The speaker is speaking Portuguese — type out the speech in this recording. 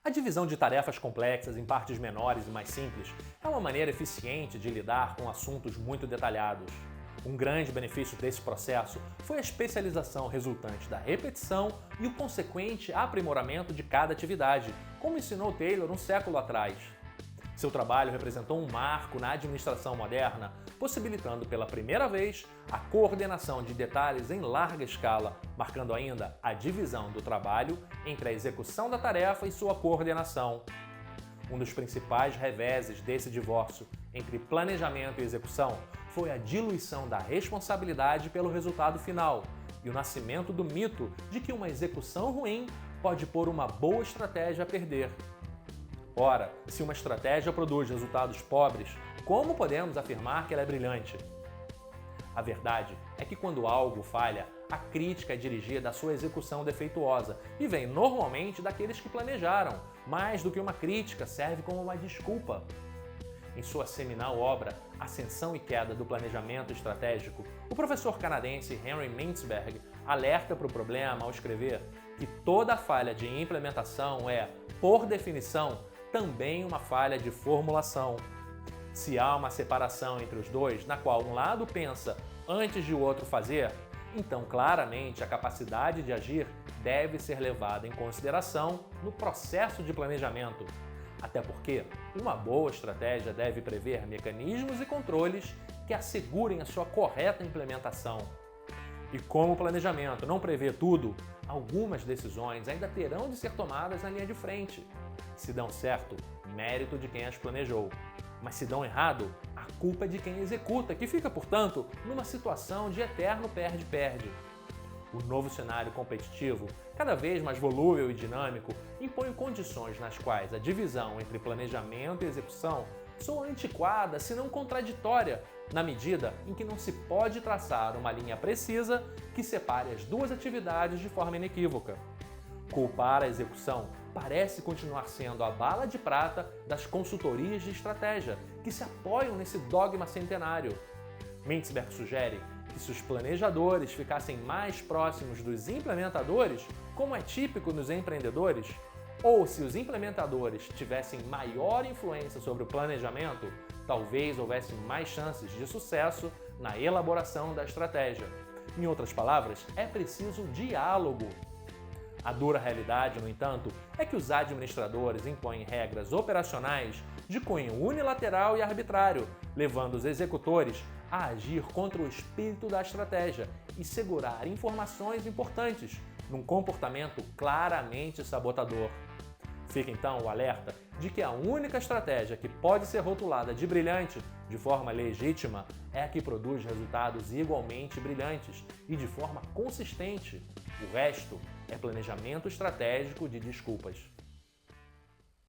A divisão de tarefas complexas em partes menores e mais simples é uma maneira eficiente de lidar com assuntos muito detalhados. Um grande benefício desse processo foi a especialização resultante da repetição e o consequente aprimoramento de cada atividade, como ensinou Taylor um século atrás. Seu trabalho representou um marco na administração moderna, possibilitando pela primeira vez a coordenação de detalhes em larga escala, marcando ainda a divisão do trabalho entre a execução da tarefa e sua coordenação. Um dos principais reveses desse divórcio entre planejamento e execução foi a diluição da responsabilidade pelo resultado final e o nascimento do mito de que uma execução ruim pode pôr uma boa estratégia a perder. Ora, se uma estratégia produz resultados pobres, como podemos afirmar que ela é brilhante? A verdade é que quando algo falha, a crítica é dirigida à sua execução defeituosa e vem normalmente daqueles que planejaram, mais do que uma crítica serve como uma desculpa. Em sua seminal obra Ascensão e Queda do Planejamento Estratégico, o professor canadense Henry Mintzberg alerta para o problema ao escrever que toda falha de implementação é, por definição, também uma falha de formulação. Se há uma separação entre os dois, na qual um lado pensa antes de o outro fazer, então claramente a capacidade de agir deve ser levada em consideração no processo de planejamento. Até porque uma boa estratégia deve prever mecanismos e controles que assegurem a sua correta implementação. E como o planejamento não prevê tudo, algumas decisões ainda terão de ser tomadas na linha de frente. Se dão certo, mérito de quem as planejou. Mas se dão errado, a culpa é de quem executa, que fica, portanto, numa situação de eterno perde-perde. O novo cenário competitivo, cada vez mais volúvel e dinâmico, impõe condições nas quais a divisão entre planejamento e execução soa antiquada, se não contraditória, na medida em que não se pode traçar uma linha precisa que separe as duas atividades de forma inequívoca. Culpar a execução parece continuar sendo a bala de prata das consultorias de estratégia, que se apoiam nesse dogma centenário. Mintzberg sugere que se os planejadores ficassem mais próximos dos implementadores, como é típico nos empreendedores, ou se os implementadores tivessem maior influência sobre o planejamento, talvez houvesse mais chances de sucesso na elaboração da estratégia. Em outras palavras, é preciso diálogo. A dura realidade, no entanto, é que os administradores impõem regras operacionais de cunho unilateral e arbitrário, levando os executores a agir contra o espírito da estratégia e segurar informações importantes num comportamento claramente sabotador. Fica então o alerta de que a única estratégia que pode ser rotulada de brilhante de forma legítima é a que produz resultados igualmente brilhantes e de forma consistente. O resto é planejamento estratégico de desculpas.